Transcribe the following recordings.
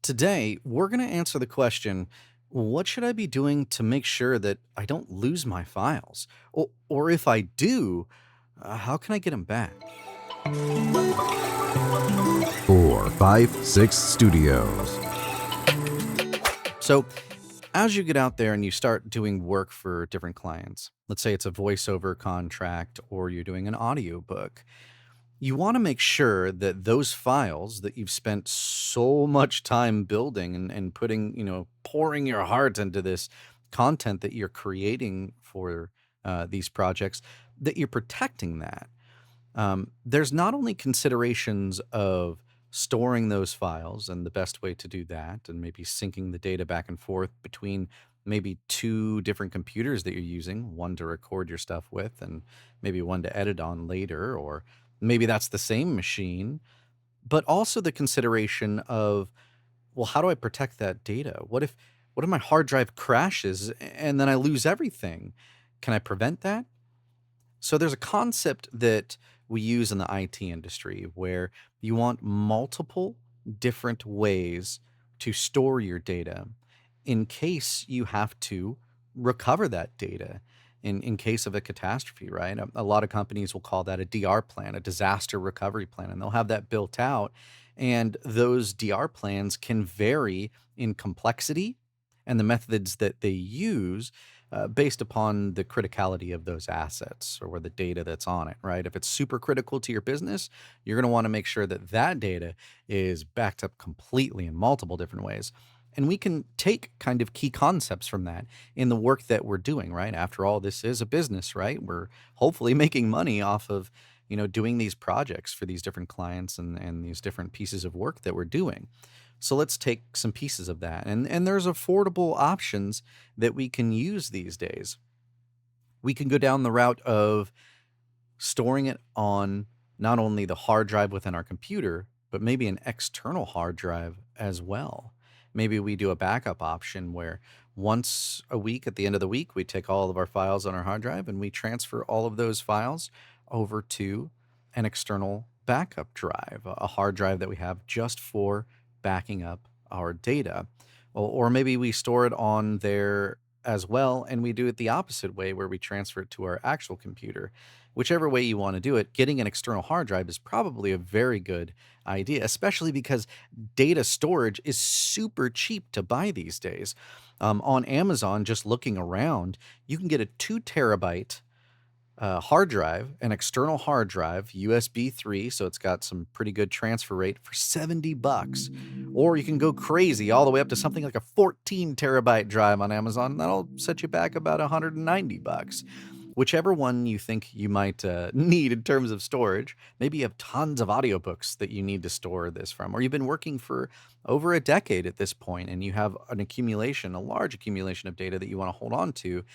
Today, we're going to answer the question, what should I be doing to make sure that I don't lose my files? Or if I do, how can I get them back? 456 Studios. So, as you get out there and you start doing work for different clients, let's say it's a voiceover contract or you're doing an audiobook, you want to make sure that those files that you've spent so much time building and putting, pouring your heart into this content that you're creating for these projects, that you're protecting that. There's not only considerations of storing those files and the best way to do that, and maybe syncing the data back and forth between maybe two different computers that you're using, one to record your stuff with, and maybe one to edit on later, or maybe that's the same machine, but also the consideration of, well, how do I protect that data? What if my hard drive crashes and then I lose everything? Can I prevent that? So there's a concept that we use in the IT industry where you want multiple different ways to store your data in case you have to recover that data in case of a catastrophe, right? A lot of companies will call that a DR plan, a disaster recovery plan, and they'll have that built out. And those DR plans can vary in complexity and the methods that they use based upon the criticality of those assets or the data that's on it, right? If it's super critical to your business, you're going to want to make sure that that data is backed up completely in multiple different ways. And we can take kind of key concepts from that in the work that we're doing, right? After all, this is a business, right? We're hopefully making money off of, doing these projects for these different clients and these different pieces of work that we're doing. So let's take some pieces of that. And there's affordable options that we can use these days. We can go down the route of storing it on not only the hard drive within our computer, but maybe an external hard drive as well. Maybe we do a backup option where once a week at the end of the week, we take all of our files on our hard drive and we transfer all of those files over to an external backup drive, a hard drive that we have just for backing up our data. Or maybe we store it on there as well and we do it the opposite way where we transfer it to our actual computer. Whichever way you want to do it, getting an external hard drive is probably a very good idea, especially because data storage is super cheap to buy these days. On Amazon, just looking around, you can get a 2 terabyte hard drive, an external hard drive, USB 3, so it's got some pretty good transfer rate for $70. Or you can go crazy all the way up to something like a 14 terabyte drive on Amazon, and that'll set you back about $190. Whichever one you think you might need in terms of storage. Maybe you have tons of audiobooks that you need to store this from, or you've been working for over a decade at this point and you have an accumulation, a large accumulation of data that you want to hold on to.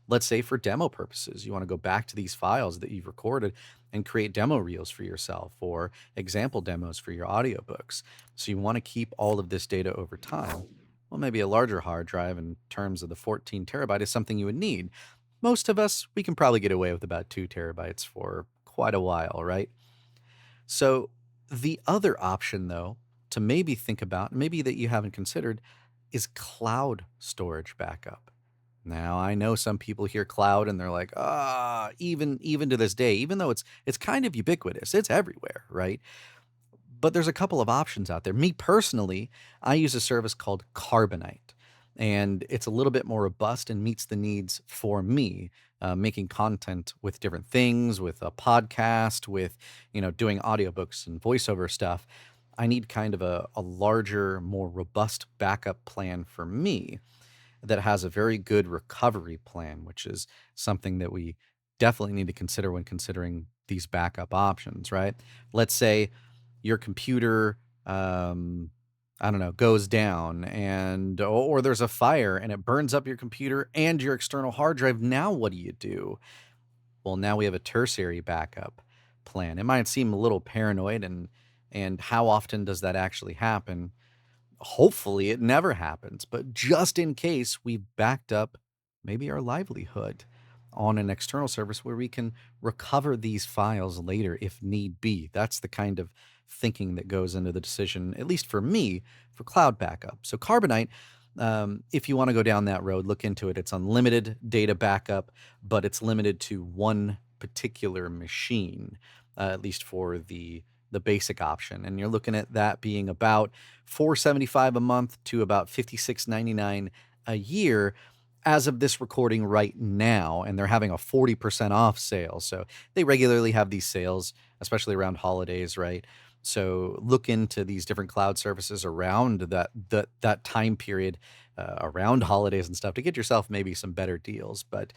Let's say for demo purposes, you want to go back to these files that you've recorded and create demo reels for yourself or example demos for your audiobooks. So you want to keep all of this data over time. Well, maybe a larger hard drive in terms of the 14 terabyte is something you would need. Most of us, we can probably get away with about 2 terabytes for quite a while, right? So the other option, though, to maybe think about, maybe that you haven't considered, is cloud storage backup. Now, I know some people hear cloud and they're like, even to this day, even though it's kind of ubiquitous, it's everywhere, right? But there's a couple of options out there. Me personally, I use a service called Carbonite, and it's a little bit more robust and meets the needs for me, making content with different things, with a podcast, with doing audiobooks and voiceover stuff. I need kind of a larger, more robust backup plan for me that has a very good recovery plan, which is something that we definitely need to consider when considering these backup options, right? Let's say your computer, I don't know, goes down or there's a fire and it burns up your computer and your external hard drive. Now what do you do? Well, now we have a tertiary backup plan. It might seem a little paranoid and how often does that actually happen? Hopefully it never happens, but just in case we've backed up maybe our livelihood on an external service where we can recover these files later if need be. That's the kind of thinking that goes into the decision, at least for me, for cloud backup. So Carbonite, if you want to go down that road, look into it. It's unlimited data backup, but it's limited to one particular machine, at least for the basic option. And you're looking at that being about $475 a month to about $56.99 a year as of this recording right now, and they're having a 40% off sale. So they regularly have these sales, especially around holidays, right? So look into these different cloud services around that time period, around holidays and stuff, to get yourself maybe some better deals. But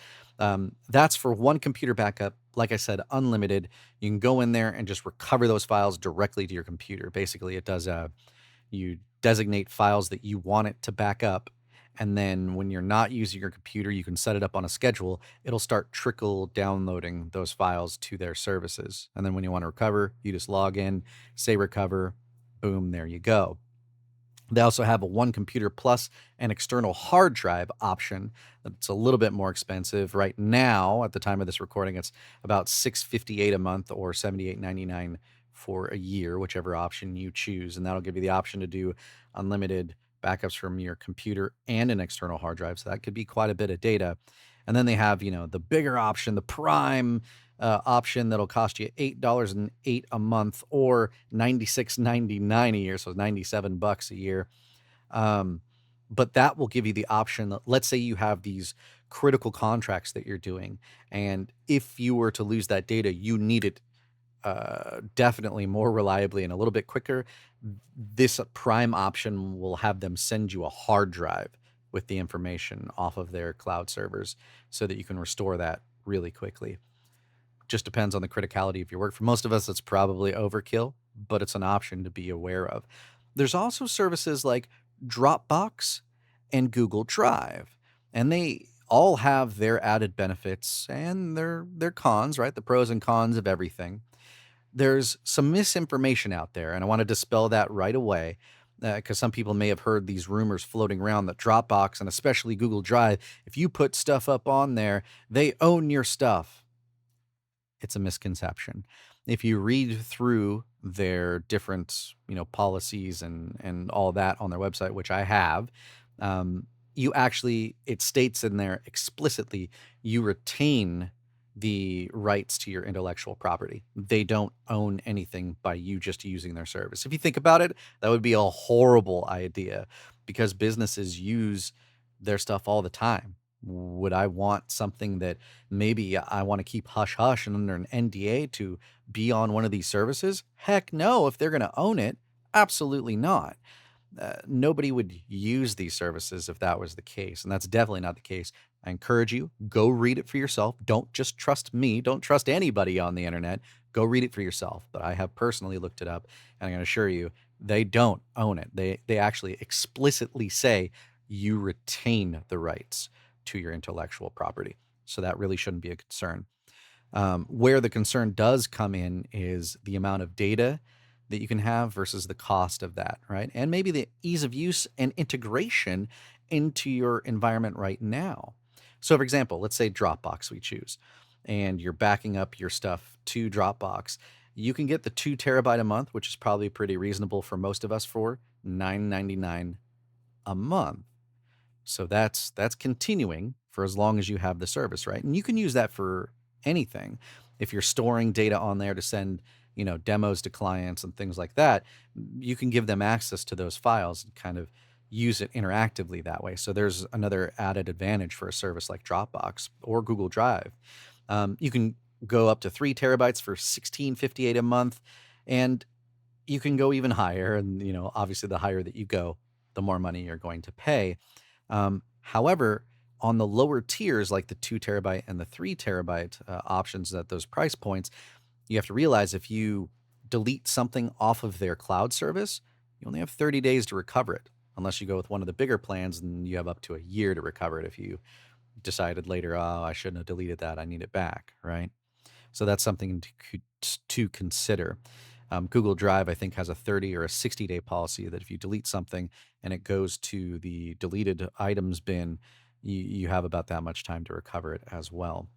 that's for one computer backup. Like I said, unlimited. You can go in there and just recover those files directly to your computer. Basically, it does you designate files that you want it to back up. And then when you're not using your computer, you can set it up on a schedule. It'll start trickle downloading those files to their services. And then when you want to recover, you just log in, say recover, boom, there you go. They also have a one computer plus an external hard drive option. That's a little bit more expensive. Right now, at the time of this recording, it's about $658 a month or $78.99 for a year, whichever option you choose. And that'll give you the option to do unlimited backups from your computer and an external hard drive. So that could be quite a bit of data. And then they have, the bigger option, the prime option that'll cost you $8.08 a month or $96.99 a year, so $97 a year. But that will give you the option that, let's say you have these critical contracts that you're doing, and if you were to lose that data, you need it definitely more reliably and a little bit quicker. This prime option will have them send you a hard drive with the information off of their cloud servers so that you can restore that really quickly. Just depends on the criticality of your work. For most of us, it's probably overkill, but it's an option to be aware of. There's also services like Dropbox and Google Drive, and they all have their added benefits and their cons, right? The pros and cons of everything. There's some misinformation out there, and I want to dispel that right away, because some people may have heard these rumors floating around that Dropbox and especially Google Drive, if you put stuff up on there, they own your stuff. It's a misconception. If you read through their different, policies and all that on their website, which I have, it states in there explicitly, you retain the rights to your intellectual property. They don't own anything by you just using their service. If you think about it, that would be a horrible idea because businesses use their stuff all the time. Would I want something that maybe I want to keep hush hush and under an NDA to be on one of these services? Heck no. If they're going to own it, absolutely not. Nobody would use these services if that was the case. And that's definitely not the case. I encourage you, go read it for yourself. Don't just trust me. Don't trust anybody on the internet. Go read it for yourself. But I have personally looked it up, and I'm going to assure you, they don't own it. They actually explicitly say you retain the rights to your intellectual property. So that really shouldn't be a concern. Where the concern does come in is the amount of data that you can have versus the cost of that, right? And maybe the ease of use and integration into your environment right now. So, for example, let's say Dropbox we choose, and you're backing up your stuff to Dropbox. You can get the 2 terabyte a month, which is probably pretty reasonable for most of us, for $9.99 a month. So that's continuing for as long as you have the service, right? And you can use that for anything. If you're storing data on there to send, demos to clients and things like that, you can give them access to those files and kind of use it interactively that way. So there's another added advantage for a service like Dropbox or Google Drive. You can go up to 3 terabytes for $16.58 a month, and you can go even higher. And obviously, the higher that you go, the more money you're going to pay. However, on the lower tiers, like the 2 terabyte and the 3 terabyte options at those price points, you have to realize if you delete something off of their cloud service, you only have 30 days to recover it, unless you go with one of the bigger plans and you have up to a year to recover it if you decided later, oh, I shouldn't have deleted that, I need it back, right? So that's something to consider. Google Drive, I think, has a 30 or a 60-day policy that if you delete something and it goes to the deleted items bin, you have about that much time to recover it as well.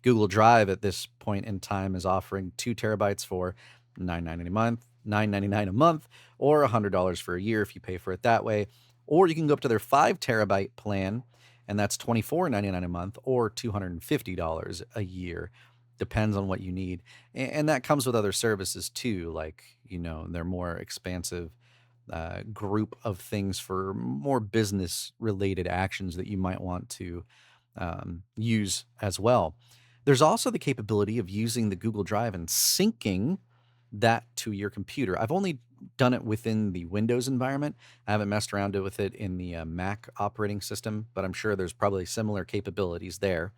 Google Drive at this point in time is offering 2 terabytes for $9.99 a month, $9.99 a month, or $100 for a year if you pay for it that way. Or you can go up to their 5 terabyte plan, and that's $24.99 a month or $250 a year. Depends on what you need. And that comes with other services too, like, they're more expansive group of things for more business related actions that you might want to use as well. There's also the capability of using the Google Drive and syncing that to your computer. I've only done it within the Windows environment. I haven't messed around with it in the Mac operating system, but I'm sure there's probably similar capabilities there.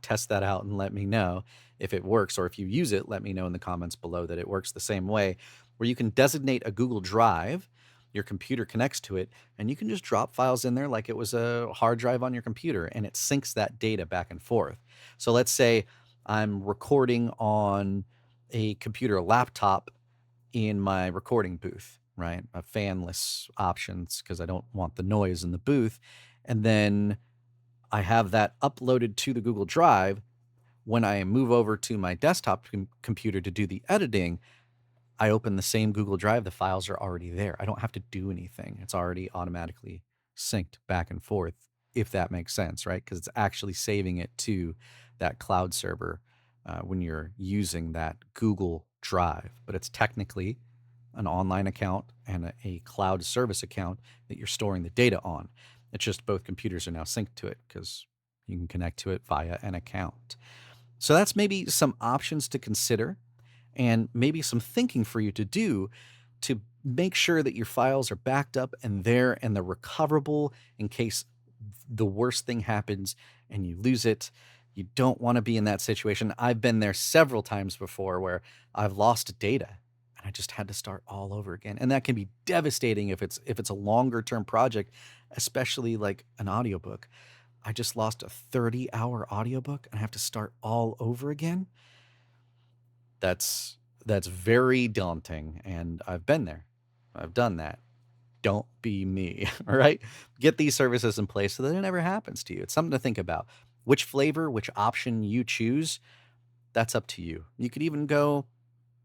Test that out and let me know if it works, or if you use it, let me know in the comments below that it works the same way, where you can designate a Google Drive, your computer connects to it, and you can just drop files in there like it was a hard drive on your computer, and it syncs that data back and forth. So let's say I'm recording on a computer laptop in my recording booth, right? A fanless options because I don't want the noise in the booth. And then I have that uploaded to the Google Drive. When I move over to my desktop computer to do the editing, I open the same Google Drive, the files are already there. I don't have to do anything. It's already automatically synced back and forth, if that makes sense, right? Because it's actually saving it to that cloud server when you're using that Google Drive. But it's technically an online account and a cloud service account that you're storing the data on. It's just both computers are now synced to it because you can connect to it via an account. So that's maybe some options to consider, and maybe some thinking for you to do to make sure that your files are backed up and there and they're recoverable in case the worst thing happens and you lose it. You don't want to be in that situation. I've been there several times before where I've lost data and I just had to start all over again. And that can be devastating if it's a longer term project, especially like an audiobook. I just lost a 30-hour audiobook and I have to start all over again. That's very daunting, and I've been there. I've done that. Don't be me, all right? Get these services in place so that it never happens to you. It's something to think about. Which flavor, which option you choose, that's up to you. You could even go,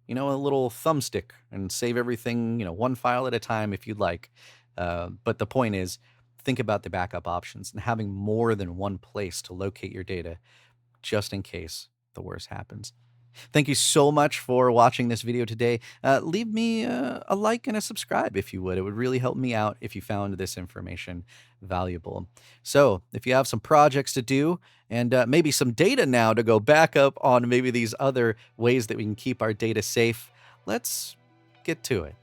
a little thumbstick and save everything, one file at a time if you'd like. But the point is, think about the backup options and having more than one place to locate your data just in case the worst happens. Thank you so much for watching this video today. Leave me a like and a subscribe if you would. It would really help me out if you found this information valuable. So if you have some projects to do and maybe some data now to go back up on maybe these other ways that we can keep our data safe, let's get to it.